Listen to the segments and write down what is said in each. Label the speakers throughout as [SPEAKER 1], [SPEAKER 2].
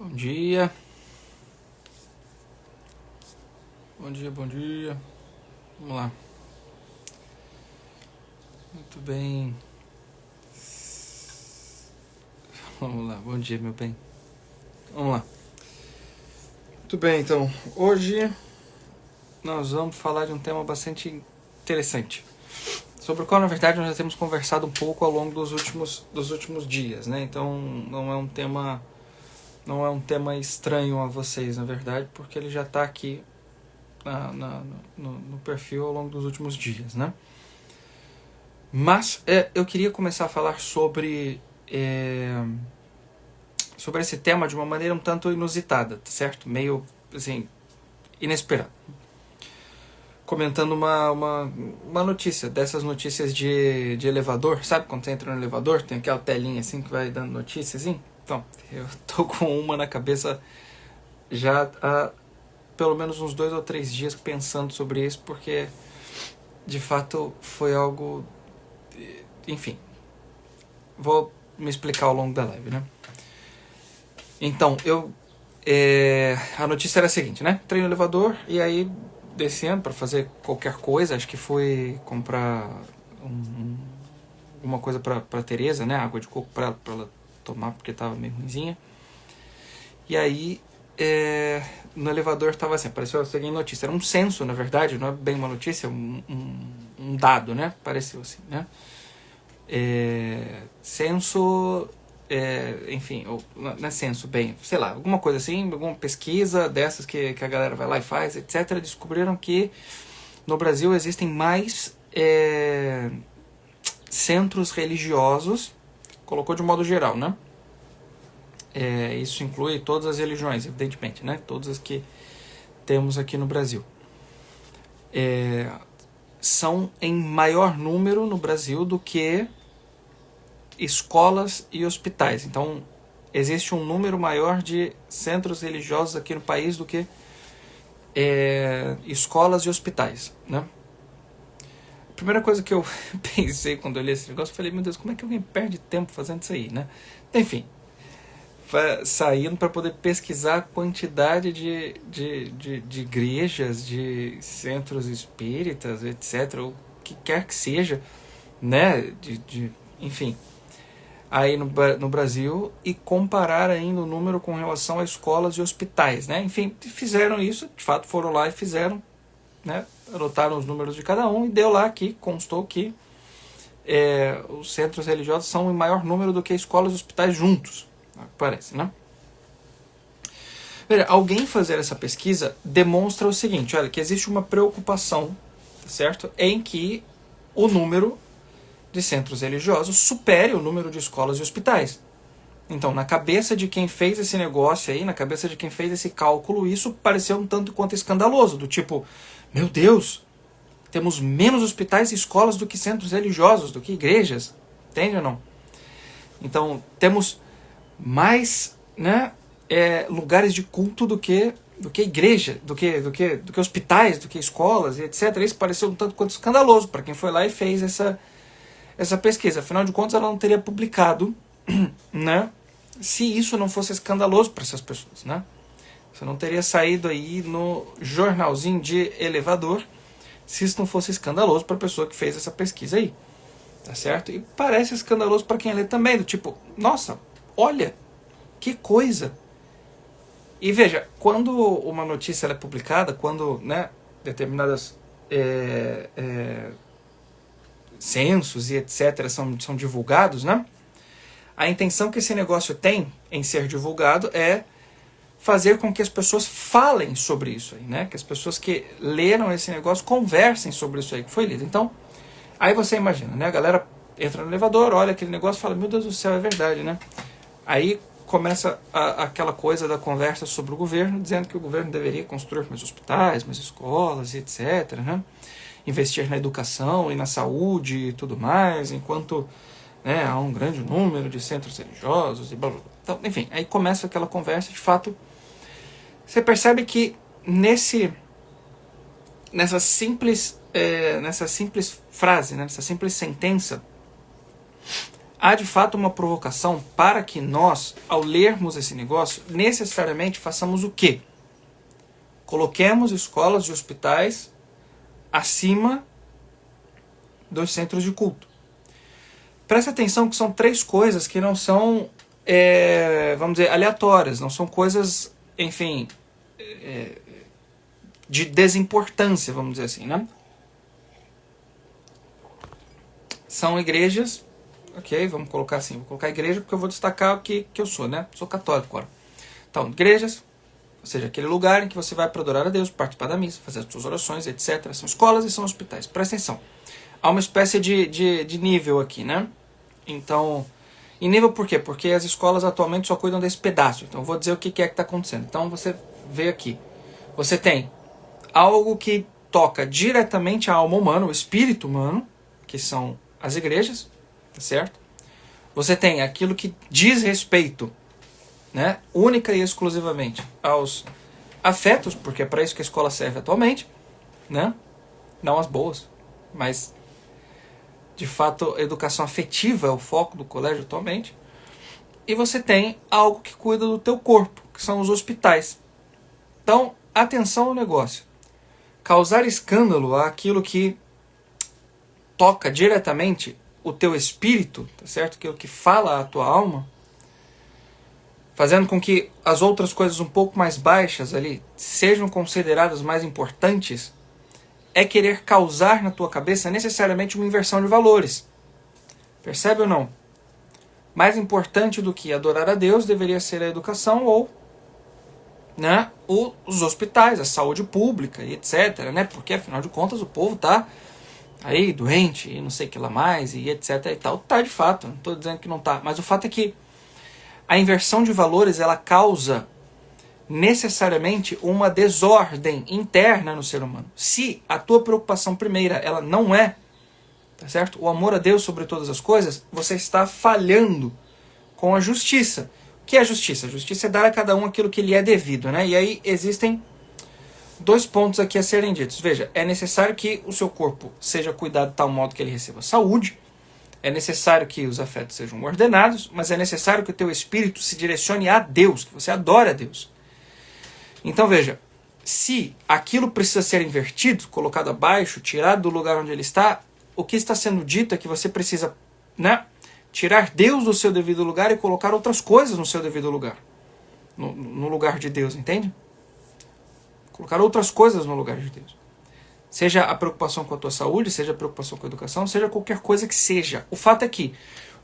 [SPEAKER 1] Bom dia. Bom dia, bom dia. Vamos lá. Muito bem. Vamos lá. Bom dia, meu bem. Vamos lá. Muito bem, então. Hoje nós vamos falar de um tema bastante interessante, sobre o qual, na verdade, nós já temos conversado um pouco ao longo dos últimos dias, né? Então, não é um tema estranho a vocês, na verdade, porque ele já está aqui no perfil ao longo dos últimos dias, né? Mas eu queria começar a falar sobre esse tema de uma maneira um tanto inusitada, tá certo? Meio, assim, inesperada. Comentando uma notícia, dessas notícias de elevador, sabe? Quando você entra no elevador, tem aquela telinha assim que vai dando notícias, assim. Então, eu tô com uma na cabeça já há pelo menos uns 2 ou 3 dias pensando sobre isso, porque de fato foi algo... Enfim, vou me explicar ao longo da live, né? Então, a notícia era a seguinte, né? Entrei no elevador e aí descendo para fazer qualquer coisa, acho que foi comprar alguma coisa para Tereza, né? Água de coco para ela tomar, porque tava meio ruimzinha. E aí, no elevador tava assim, apareceu a seguinte notícia. Era um censo, na verdade, não é bem uma notícia, um dado, né? Pareceu assim, né? Censo, enfim, não é censo, bem, sei lá, alguma coisa assim, alguma pesquisa dessas que a galera vai lá e faz, etc. Descobriram que no Brasil existem mais centros religiosos, colocou de modo geral, né? Isso inclui todas as religiões, evidentemente, né? Todas as que temos aqui no Brasil. São em maior número no Brasil do que escolas e hospitais. Então, existe um número maior de centros religiosos aqui no país do que escolas e hospitais, né? A primeira coisa que eu pensei quando eu li esse negócio, eu falei, meu Deus, como é que alguém perde tempo fazendo isso aí, né? Enfim, saindo para poder pesquisar a quantidade de igrejas, de centros espíritas, etc., ou o que quer que seja, né? Enfim, aí no Brasil, e comparar ainda o número com relação a escolas e hospitais, né? Enfim, fizeram isso, de fato foram lá e fizeram, né? Anotaram os números de cada um e deu lá que constou que os centros religiosos são em maior número do que escolas e hospitais juntos, parece, né? Veja, alguém fazer essa pesquisa demonstra o seguinte, olha, que existe uma preocupação, certo? Em que o número de centros religiosos supere o número de escolas e hospitais. Então, na cabeça de quem fez esse negócio aí, na cabeça de quem fez esse cálculo, isso pareceu um tanto quanto escandaloso, do tipo, meu Deus, temos menos hospitais e escolas do que centros religiosos, do que igrejas, entende ou não? Então, temos mais, né, lugares de culto do que igreja, do que hospitais, do que escolas, etc. Isso pareceu um tanto quanto escandaloso para quem foi lá e fez essa pesquisa. Afinal de contas, ela não teria publicado, né, se isso não fosse escandaloso para essas pessoas, né? Você não teria saído aí no jornalzinho de elevador se isso não fosse escandaloso para a pessoa que fez essa pesquisa aí, tá certo? E parece escandaloso para quem lê também, do tipo, nossa, olha, que coisa! E veja, quando uma notícia é publicada, quando, né, determinadas censos e etc. são divulgados, né? A intenção que esse negócio tem em ser divulgado é fazer com que as pessoas falem sobre isso aí, né? Que as pessoas que leram esse negócio conversem sobre isso aí que foi lido. Então, aí você imagina, né? A galera entra no elevador, olha aquele negócio e fala, meu Deus do céu, é verdade, né? Aí começa aquela coisa da conversa sobre o governo, dizendo que o governo deveria construir mais hospitais, mais escolas, etc., né? Investir na educação e na saúde e tudo mais, enquanto, né, há um grande número de centros religiosos e blá blá blá. Então, enfim, aí começa aquela conversa, de fato, você percebe que nessa simples frase, né, nessa simples sentença, há de fato uma provocação para que nós, ao lermos esse negócio, necessariamente façamos o quê? Coloquemos escolas e hospitais acima dos centros de culto. Presta atenção que são 3 coisas que não são, vamos dizer, aleatórias, não são coisas, enfim, de desimportância, vamos dizer assim, né? São igrejas, ok, vamos colocar assim, vou colocar igreja porque eu vou destacar o que eu sou, né? Sou católico agora. Então, igrejas, ou seja, aquele lugar em que você vai para adorar a Deus, participar da missa, fazer as suas orações, etc. São escolas e são hospitais. Presta atenção. Há uma espécie de nível aqui, né? Então, em nível por quê? Porque as escolas atualmente só cuidam desse pedaço. Então, eu vou dizer o que é que está acontecendo. Então, você vê aqui. Você tem algo que toca diretamente a alma humana, o espírito humano, que são as igrejas, tá certo? Você tem aquilo que diz respeito, né, única e exclusivamente aos afetos, porque é para isso que a escola serve atualmente, né? Não as boas, mas de fato a educação afetiva é o foco do colégio atualmente. E você tem algo que cuida do teu corpo, que são os hospitais. Então, atenção ao negócio. Causar escândalo àquilo que toca diretamente o teu espírito, tá certo? Aquilo que fala a tua alma, fazendo com que as outras coisas um pouco mais baixas ali sejam consideradas mais importantes, é querer causar na tua cabeça necessariamente uma inversão de valores. Percebe ou não? Mais importante do que adorar a Deus deveria ser a educação ou, né, os hospitais, a saúde pública e etc. Né? Porque afinal de contas o povo está aí doente e não sei o que lá mais e etc. e tal. Tá de fato, não estou dizendo que não tá, mas o fato é que a inversão de valores ela causa necessariamente uma desordem interna no ser humano. Se a tua preocupação primeira ela não é, tá certo? O amor a Deus sobre todas as coisas, você está falhando com a justiça. O que é a justiça? A justiça é dar a cada um aquilo que lhe é devido, né? E aí existem 2 pontos aqui a serem ditos. Veja, é necessário que o seu corpo seja cuidado de tal modo que ele receba saúde. É necessário que os afetos sejam ordenados, mas é necessário que o teu espírito se direcione a Deus, que você adore a Deus. Então veja, se aquilo precisa ser invertido, colocado abaixo, tirado do lugar onde ele está, o que está sendo dito é que você precisa, né, tirar Deus do seu devido lugar e colocar outras coisas no seu devido lugar. No lugar de Deus, entende? Colocar outras coisas no lugar de Deus. Seja a preocupação com a tua saúde, seja a preocupação com a educação, seja qualquer coisa que seja. O fato é que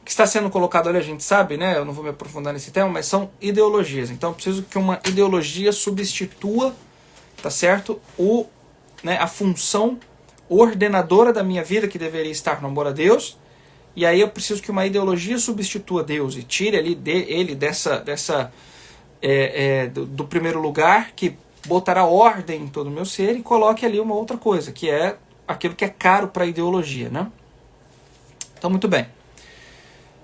[SPEAKER 1] o que está sendo colocado ali, a gente sabe, né? Eu não vou me aprofundar nesse tema, mas são ideologias. Então eu preciso que uma ideologia substitua, tá certo? A função ordenadora da minha vida, que deveria estar no amor a Deus. E aí eu preciso que uma ideologia substitua Deus e tire ele do primeiro lugar, que botará ordem em todo o meu ser, e coloque ali uma outra coisa, que é aquilo que é caro para a ideologia, né? Então, muito bem.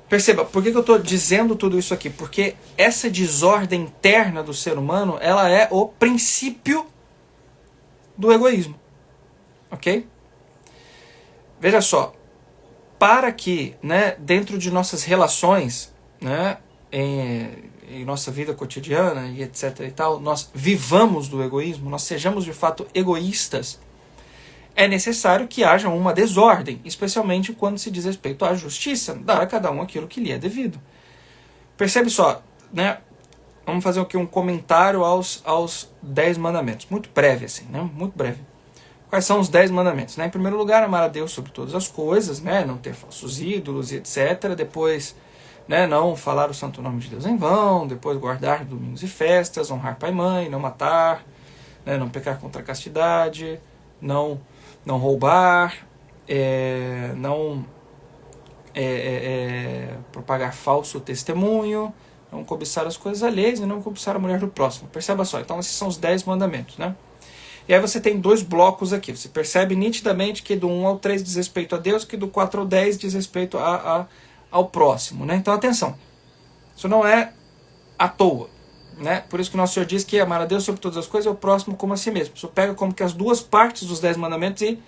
[SPEAKER 1] Perceba, por que eu estou dizendo tudo isso aqui? Porque essa desordem interna do ser humano, ela é o princípio do egoísmo. Ok? Veja só, para que, né, dentro de nossas relações, né, em nossa vida cotidiana e etc e tal, nós vivamos do egoísmo, nós sejamos de fato egoístas, é necessário que haja uma desordem, especialmente quando se diz respeito à justiça, dar a cada um aquilo que lhe é devido. Percebe só, né? Vamos fazer aqui um comentário aos 10 mandamentos, muito breve assim, né? Muito breve. Quais são os 10 mandamentos? Né? Em primeiro lugar, amar a Deus sobre todas as coisas, né? Não ter falsos ídolos e etc. Depois, né, não falar o santo nome de Deus em vão, depois guardar domingos e festas, honrar pai e mãe, não matar, né, não pecar contra a castidade, não roubar, não propagar falso testemunho, não cobiçar as coisas alheias e não cobiçar a mulher do próximo. Perceba só, então esses são os 10 mandamentos, né? E aí você tem 2 blocos aqui, você percebe nitidamente que do 1 ao 3 diz respeito a Deus, que do 4 ao 10 diz respeito ao próximo, né? Então atenção, isso não é à toa, né? Por isso que o nosso Senhor diz que amar a Deus sobre todas as coisas é o próximo como a si mesmo. Isso pega como que as 2 partes dos 10 mandamentos e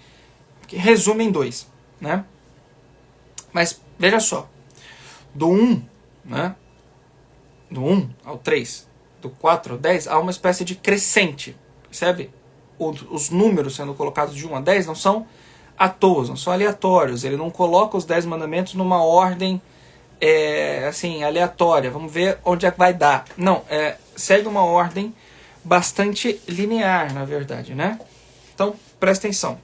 [SPEAKER 1] resume em 2, né? Mas veja só, do 1, né? Do 1 ao 3, do 4 ao 10, há uma espécie de crescente, percebe? Os números sendo colocados de 1 a 10 não são à toa, não são aleatórios. Ele não coloca os 10 mandamentos numa ordem assim, aleatória. Vamos ver onde é que vai dar. Não, segue uma ordem bastante linear, na verdade, né? Então, presta atenção.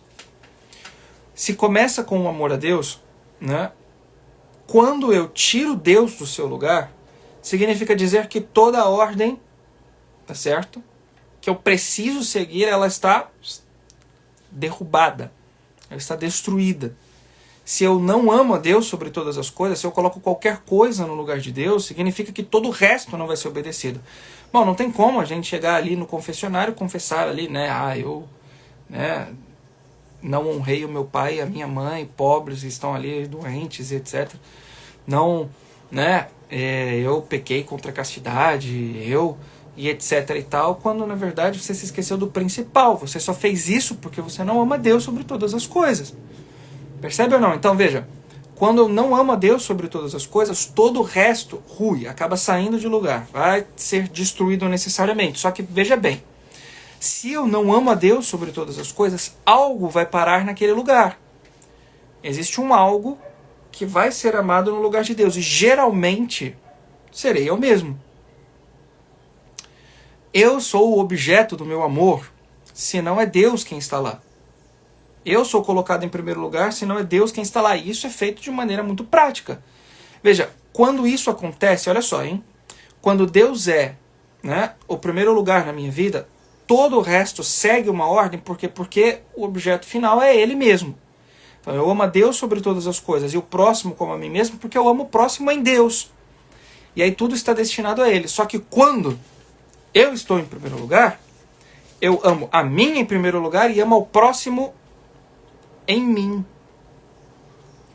[SPEAKER 1] Se começa com o amor a Deus, né? Quando eu tiro Deus do seu lugar, significa dizer que toda a ordem, tá certo? Que eu preciso seguir, ela está derrubada, ela está destruída. Se eu não amo a Deus sobre todas as coisas, se eu coloco qualquer coisa no lugar de Deus, significa que todo o resto não vai ser obedecido. Bom, não tem como a gente chegar ali no confessionário e confessar ali, né? Eu não honrei o meu pai e a minha mãe, pobres, estão ali doentes, etc. Não, né? Eu pequei contra a castidade, e etc e tal, quando na verdade você se esqueceu do principal. Você só fez isso porque você não ama Deus sobre todas as coisas. Percebe ou não? Então veja, quando eu não amo a Deus sobre todas as coisas, todo o resto rui, acaba saindo de lugar, vai ser destruído necessariamente. Só que veja bem, se eu não amo a Deus sobre todas as coisas, algo vai parar naquele lugar. Existe um algo que vai ser amado no lugar de Deus, e geralmente serei eu mesmo. Eu sou o objeto do meu amor, se não é Deus quem está lá. Eu sou colocado em primeiro lugar, se não é Deus quem está lá. E isso é feito de maneira muito prática. Veja, quando isso acontece, olha só, hein? Quando Deus é, né, o primeiro lugar na minha vida, todo o resto segue uma ordem, porque o objeto final é Ele mesmo. Então eu amo a Deus sobre todas as coisas e o próximo como a mim mesmo, porque eu amo o próximo em Deus. E aí tudo está destinado a Ele. Só que quando eu estou em primeiro lugar, eu amo a mim em primeiro lugar e amo ao próximo em mim.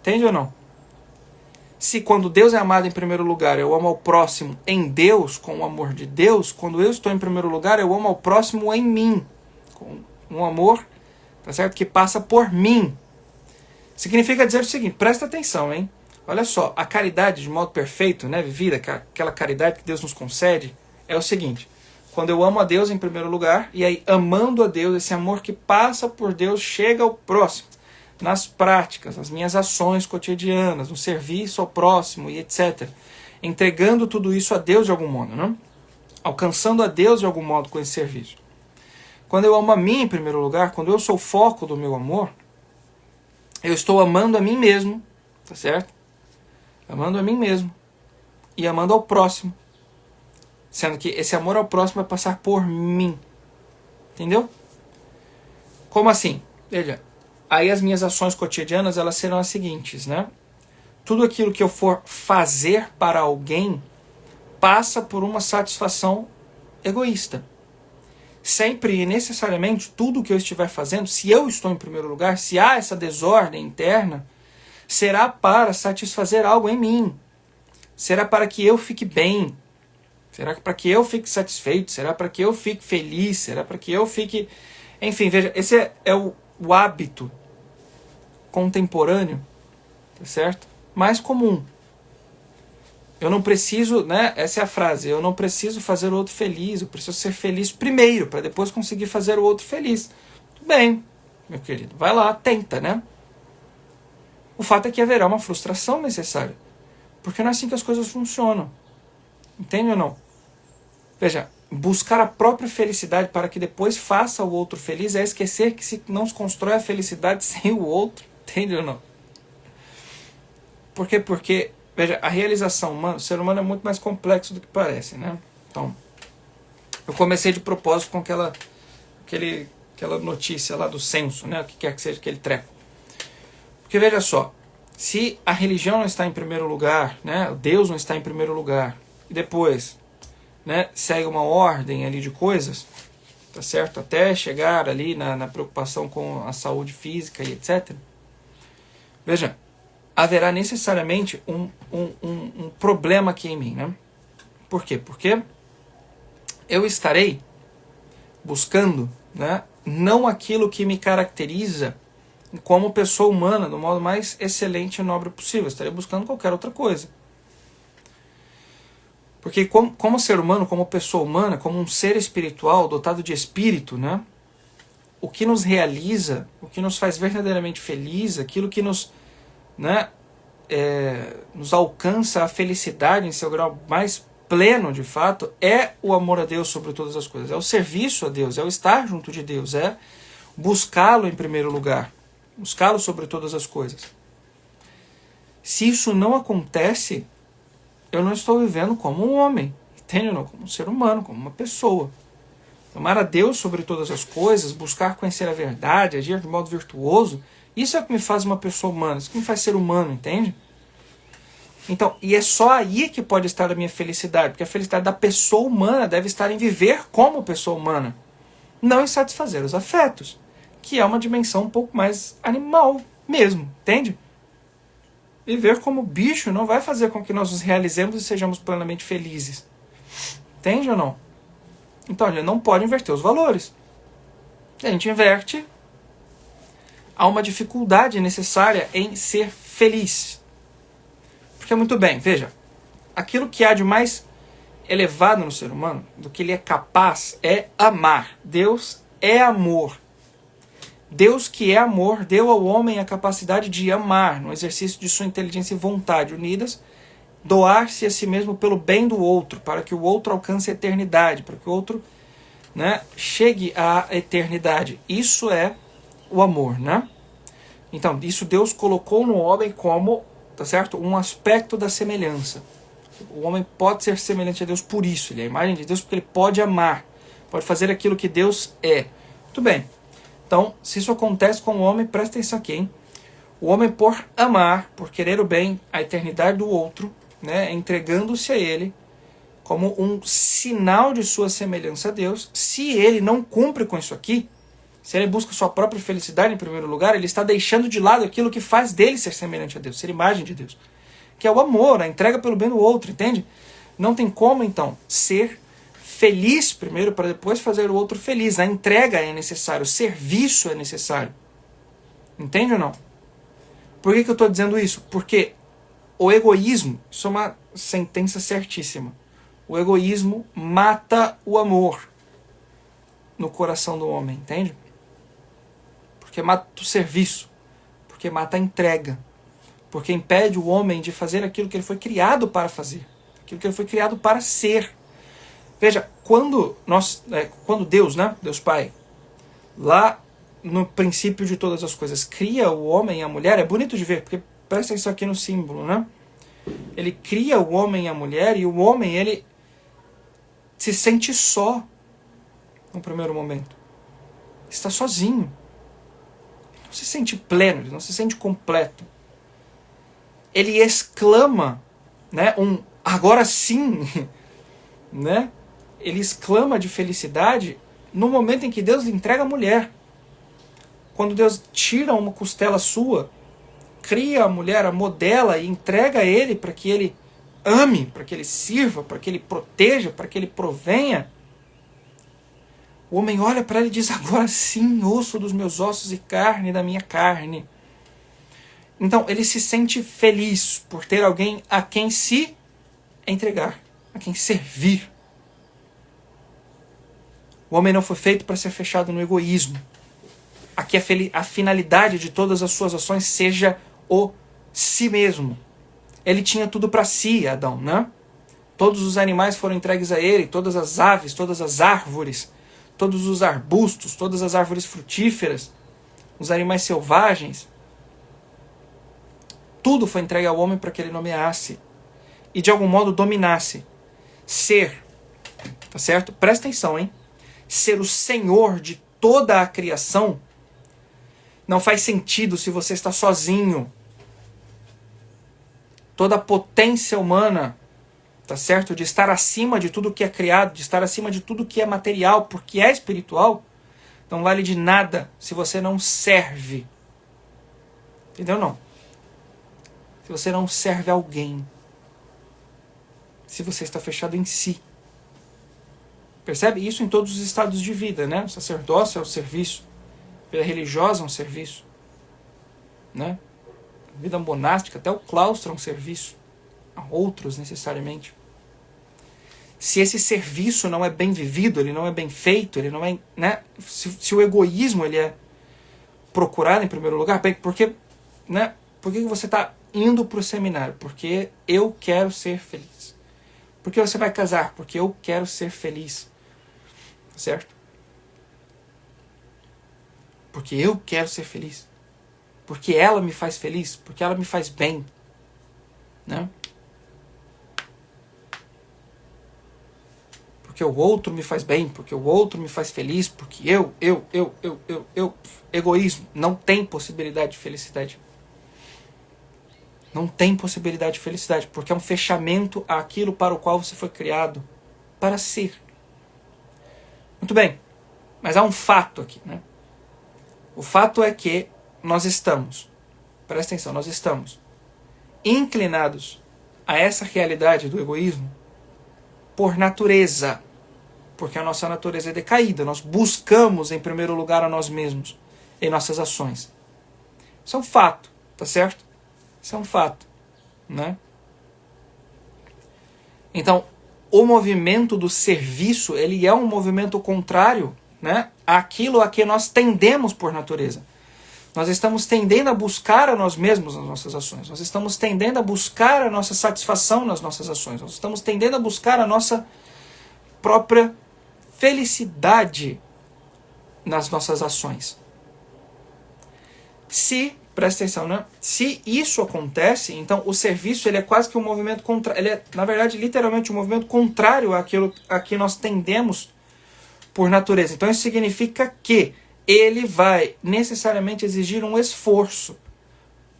[SPEAKER 1] Entende ou não? Se quando Deus é amado em primeiro lugar, eu amo ao próximo em Deus, com o amor de Deus, quando eu estou em primeiro lugar, eu amo ao próximo em mim, com um amor, tá certo? Que passa por mim. Significa dizer o seguinte, presta atenção, hein? Olha só, a caridade de modo perfeito, né, vivida, aquela caridade que Deus nos concede, é o seguinte: quando eu amo a Deus em primeiro lugar, e aí amando a Deus, esse amor que passa por Deus chega ao próximo, nas práticas, nas minhas ações cotidianas, no serviço ao próximo e etc. Entregando tudo isso a Deus de algum modo, não? Alcançando a Deus de algum modo com esse serviço. Quando eu amo a mim em primeiro lugar, quando eu sou o foco do meu amor, eu estou amando a mim mesmo, tá certo? Amando a mim mesmo e amando ao próximo. Sendo que esse amor ao próximo vai passar por mim. Entendeu? Como assim? Veja, aí as minhas ações cotidianas, elas serão as seguintes, né? Tudo aquilo que eu for fazer para alguém passa por uma satisfação egoísta. Sempre e necessariamente tudo que eu estiver fazendo, se eu estou em primeiro lugar, se há essa desordem interna, será para satisfazer algo em mim. Será para que eu fique bem. Será para que eu fique satisfeito? Será para que eu fique feliz? Será para que eu fique... Enfim, veja, esse é o hábito contemporâneo, tá certo? Mais comum. Eu não preciso, né? Essa é a frase. Eu não preciso fazer o outro feliz. Eu preciso ser feliz primeiro, para depois conseguir fazer o outro feliz. Tudo bem, meu querido. Vai lá, tenta, né? O fato é que haverá uma frustração necessária. Porque não é assim que as coisas funcionam. Entende ou não? Veja, buscar a própria felicidade para que depois faça o outro feliz é esquecer que não se constrói a felicidade sem o outro. Entende ou não? Por quê? Porque, veja, a realização humana, o ser humano é muito mais complexo do que parece, né? Então, eu comecei de propósito com aquela notícia lá do censo, né? O que quer que seja aquele treco. Porque veja só, se a religião não está em primeiro lugar, né? Deus não está em primeiro lugar, e depois, né, segue uma ordem ali de coisas, tá certo? Até chegar ali na preocupação com a saúde física e etc. Veja, haverá necessariamente um problema aqui em mim, né? Por quê? Porque eu estarei buscando, né, não aquilo que me caracteriza como pessoa humana do modo mais excelente e nobre possível. Eu estarei buscando qualquer outra coisa. Porque como ser humano, como pessoa humana, como um ser espiritual dotado de espírito, né? O que nos realiza, o que nos faz verdadeiramente feliz, aquilo que nos, né, nos alcança a felicidade em seu grau mais pleno, de fato, é o amor a Deus sobre todas as coisas. É o serviço a Deus, é o estar junto de Deus, é buscá-lo em primeiro lugar, buscá-lo sobre todas as coisas. Se isso não acontece, eu não estou vivendo como um homem, entende? Não, como um ser humano, como uma pessoa. Amar a Deus sobre todas as coisas, buscar conhecer a verdade, agir de modo virtuoso, isso é o que me faz uma pessoa humana, isso que me faz ser humano, entende? Então, e é só aí que pode estar a minha felicidade, porque a felicidade da pessoa humana deve estar em viver como pessoa humana, não em satisfazer os afetos, que é uma dimensão um pouco mais animal mesmo, entende? Viver como bicho não vai fazer com que nós nos realizemos e sejamos plenamente felizes. Entende ou não? Então a gente não pode inverter os valores. A gente inverte, há uma dificuldade necessária em ser feliz. Porque, muito bem, veja, aquilo que há de mais elevado no ser humano, do que ele é capaz, é amar. Deus é amor. Deus, que é amor, deu ao homem a capacidade de amar, no exercício de sua inteligência e vontade unidas, doar-se a si mesmo pelo bem do outro, para que o outro alcance a eternidade, para que o outro, né, chegue à eternidade. Isso é o amor, né? Então, isso Deus colocou no homem como, tá certo? Um aspecto da semelhança. O homem pode ser semelhante a Deus por isso, ele é a imagem de Deus porque ele pode amar, pode fazer aquilo que Deus é. Muito bem. Então, se isso acontece com o homem, presta atenção aqui, hein? O homem, por amar, por querer o bem, a eternidade do outro, né, entregando-se a ele como um sinal de sua semelhança a Deus, se ele não cumpre com isso aqui, se ele busca sua própria felicidade em primeiro lugar, ele está deixando de lado aquilo que faz dele ser semelhante a Deus, ser imagem de Deus, que é o amor, a entrega pelo bem do outro, entende? Não tem como, então, ser feliz primeiro para depois fazer o outro feliz. A entrega é necessária, o serviço é necessário. Entende ou não? Por que eu estou dizendo isso? Porque o egoísmo, isso é uma sentença certíssima. O egoísmo mata o amor no coração do homem, entende? Porque mata o serviço, porque mata a entrega, porque impede o homem de fazer aquilo que ele foi criado para fazer, aquilo que ele foi criado para ser. Veja, quando Deus, né, Deus Pai, lá no princípio de todas as coisas, cria o homem e a mulher, é bonito de ver, porque presta isso aqui no símbolo, né? Ele cria o homem e a mulher, e o homem, ele se sente só no primeiro momento. Está sozinho. Ele não se sente pleno, ele não se sente completo. Ele exclama, né, agora sim, né? Ele exclama de felicidade no momento em que Deus lhe entrega a mulher. Quando Deus tira uma costela sua, cria a mulher, a modela e entrega a ele para que ele ame, para que ele sirva, para que ele proteja, para que ele provenha. O homem olha para ela e diz, agora sim, osso dos meus ossos e carne da minha carne. Então ele se sente feliz por ter alguém a quem se entregar, a quem servir. O homem não foi feito para ser fechado no egoísmo. Aqui a finalidade de todas as suas ações seja o si mesmo. Ele tinha tudo para si, Adão, né? Todos os animais foram entregues a ele, todas as aves, todas as árvores, todos os arbustos, todas as árvores frutíferas, os animais selvagens. Tudo foi entregue ao homem para que ele nomeasse e de algum modo dominasse. Ser, tá certo? Presta atenção, hein? Ser o senhor de toda a criação não faz sentido se você está sozinho. Toda a potência humana, tá certo? De estar acima de tudo que é criado, de estar acima de tudo que é material, porque é espiritual, não vale de nada se você não serve. Entendeu? Não. Se você não serve alguém. Se você está fechado em si. Percebe? Isso em todos os estados de vida, né? O sacerdócio é o serviço. A vida religiosa é um serviço. Né? A vida monástica, até o claustro é um serviço. A outros, necessariamente. se esse serviço não é bem vivido, ele não é bem feito, ele não é, né? Se o egoísmo ele é procurado em primeiro lugar, bem, porque, né? Por que você está indo para o seminário? Porque eu quero ser feliz. Por que você vai casar? Porque eu quero ser feliz. Certo? Porque eu quero ser feliz. Porque ela me faz feliz. Porque ela me faz bem. Né? Porque o outro me faz bem. Porque o outro me faz feliz. Porque eu. Egoísmo. Não tem possibilidade de felicidade. Não tem possibilidade de felicidade. Porque é um fechamento àquilo para o qual você foi criado. Para ser. Muito bem. Mas há um fato aqui, né? O fato é que nós estamos, presta atenção, nós estamos inclinados a essa realidade do egoísmo por natureza. Porque a nossa natureza é decaída. Nós buscamos, em primeiro lugar, a nós mesmos em nossas ações. Isso é um fato, tá certo? Isso é um fato, né? Então, o movimento do serviço, ele é um movimento contrário, né, àquilo a que nós tendemos por natureza. Nós estamos tendendo a buscar a nós mesmos nas nossas ações. Nós estamos tendendo a buscar a nossa satisfação nas nossas ações. Nós estamos tendendo a buscar a nossa própria felicidade nas nossas ações. Presta atenção, né? Se isso acontece, então o serviço ele é quase que um movimento contrário. Ele é, na verdade, literalmente um movimento contrário àquilo a que nós tendemos por natureza. Então isso significa que ele vai necessariamente exigir um esforço.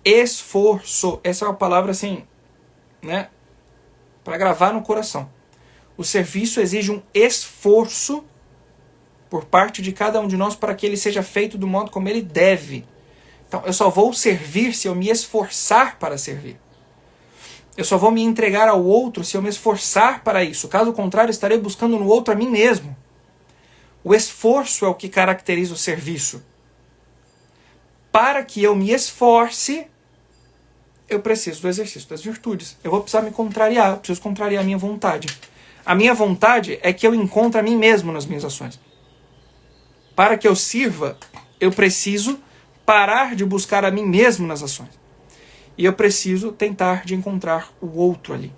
[SPEAKER 1] Esforço. Essa é uma palavra assim, né? Para gravar no coração. O serviço exige um esforço por parte de cada um de nós para que ele seja feito do modo como ele deve. Então, eu só vou servir se eu me esforçar para servir. Eu só vou me entregar ao outro se eu me esforçar para isso. Caso contrário, estarei buscando no outro a mim mesmo. O esforço é o que caracteriza o serviço. Para que eu me esforce, eu preciso do exercício das virtudes. Eu vou precisar me contrariar, eu preciso contrariar a minha vontade. A minha vontade é que eu encontre a mim mesmo nas minhas ações. Para que eu sirva, eu preciso parar de buscar a mim mesmo nas ações. E eu preciso tentar de encontrar o outro ali.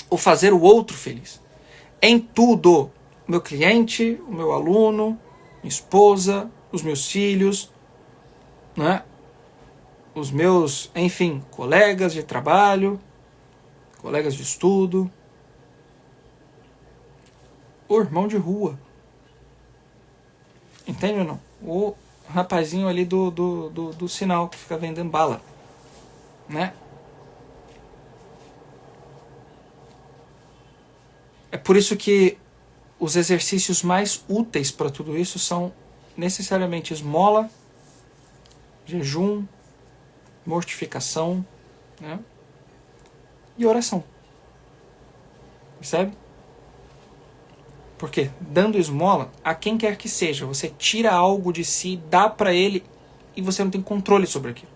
[SPEAKER 1] Ou fazer o outro feliz. Em tudo. O meu cliente, o meu aluno, minha esposa, os meus filhos, né? Os meus, enfim, colegas de trabalho, colegas de estudo, o irmão de rua. Entende ou não? O rapazinho ali do sinal que fica vendendo bala, né? É por isso que os exercícios mais úteis para tudo isso são necessariamente esmola, jejum, mortificação, né? E oração. Percebe? Porque dando esmola a quem quer que seja, você tira algo de si, dá para ele e você não tem controle sobre aquilo.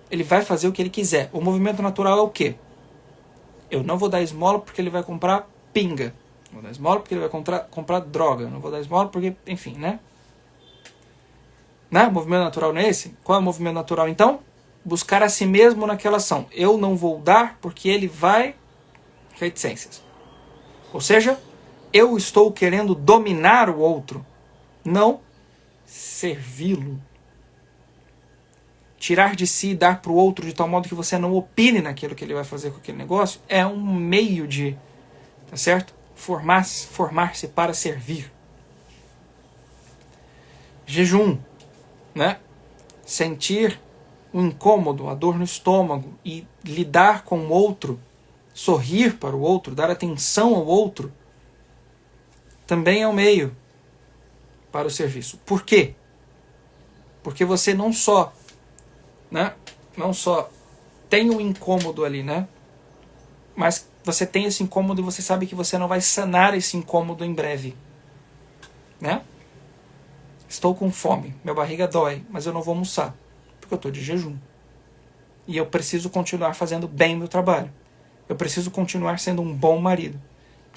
[SPEAKER 1] Ele vai fazer o que ele quiser. O movimento natural é o quê? Eu não vou dar esmola porque ele vai comprar pinga. Não vou dar esmola porque ele vai comprar droga. Não vou dar esmola porque, enfim, né? O movimento natural não é esse? Qual é o movimento natural então? Buscar a si mesmo naquela ação. Eu não vou dar porque ele vai... reticências. Ou seja, eu estou querendo dominar o outro, não servi-lo. Tirar de si e dar para o outro de tal modo que você não opine naquilo que ele vai fazer com aquele negócio é um meio de, tá certo? Formar-se para servir. Jejum, né? Sentir o incômodo, a dor no estômago e lidar com o outro, sorrir para o outro, dar atenção ao outro, também é um meio para o serviço. Por quê? Porque você não só tem um incômodo ali, né? Mas você tem esse incômodo e você sabe que você não vai sanar esse incômodo em breve, né? Estou com fome, minha barriga dói, mas eu não vou almoçar, porque eu estou de jejum. E eu preciso continuar fazendo bem meu trabalho. Eu preciso continuar sendo um bom marido.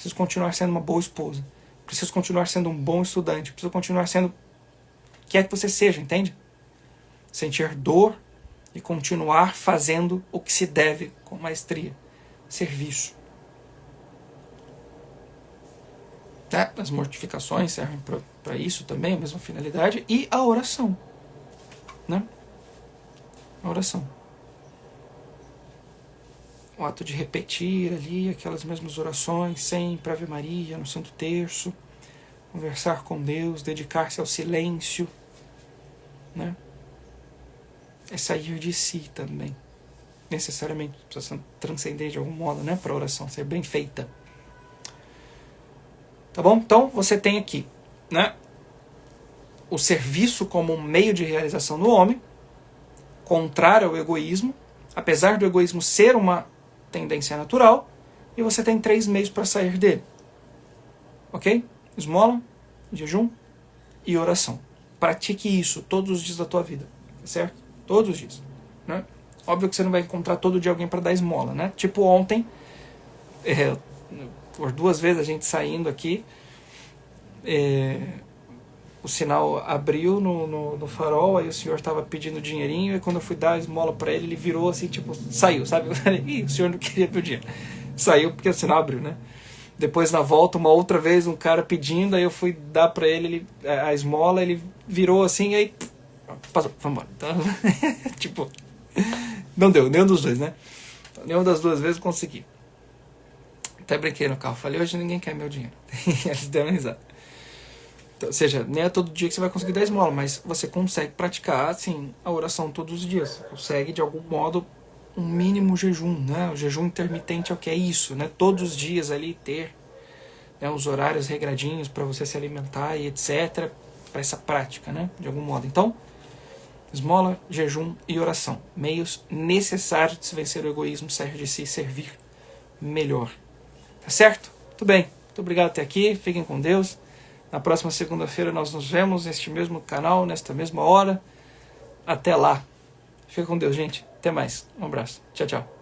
[SPEAKER 1] Preciso continuar sendo uma boa esposa. Preciso continuar sendo um bom estudante. Preciso continuar sendo o que é que você seja, entende? Sentir dor e continuar fazendo o que se deve com maestria. Serviço. As mortificações servem para isso também, a mesma finalidade. E a oração. Né? A oração. O ato de repetir ali aquelas mesmas orações, sempre Ave Maria, no Santo Terço, conversar com Deus, dedicar-se ao silêncio, né? É sair de si também. Necessariamente, precisa transcender de algum modo, né? Para a oração ser bem feita. Tá bom? Então, você tem aqui, né? O serviço como um meio de realização do homem, contrário ao egoísmo, apesar do egoísmo ser uma tendência natural, e você tem 3 meios para sair dele. Ok? Esmola, jejum e oração. Pratique isso todos os dias da tua vida. Certo? Todos os dias. Né? Óbvio que você não vai encontrar todo dia alguém para dar esmola. Né? Tipo ontem, por 2 vezes a gente saindo aqui, o sinal abriu no farol, aí o senhor estava pedindo dinheirinho, e quando eu fui dar a esmola para ele, ele virou assim, tipo, saiu, sabe? Eu falei, ih, o senhor não queria meu dinheiro. Saiu porque o sinal abriu, né? Depois, na volta, uma outra vez, um cara pedindo, aí eu fui dar para ele a esmola, ele virou assim, aí passou, vamos embora. Então, tipo, não deu, nenhum dos dois, né? Então, nenhuma das 2 vezes eu consegui. Até brinquei no carro, falei, hoje ninguém quer meu dinheiro. Eles deram risada. Ou seja, nem é todo dia que você vai conseguir dar esmola, mas você consegue praticar assim, a oração todos os dias. Você consegue, de algum modo, um mínimo jejum. Né? O jejum intermitente é o que é isso. Né? Todos os dias ali ter, né, os horários regradinhos para você se alimentar e etc. Para essa prática, né? De algum modo. Então, esmola, jejum e oração. Meios necessários de se vencer o egoísmo, sair de si e servir melhor. Tá certo? Tudo bem. Muito obrigado até aqui. Fiquem com Deus. Na próxima segunda-feira nós nos vemos neste mesmo canal, nesta mesma hora. Até lá. Fica com Deus, gente. Até mais. Um abraço. Tchau, tchau.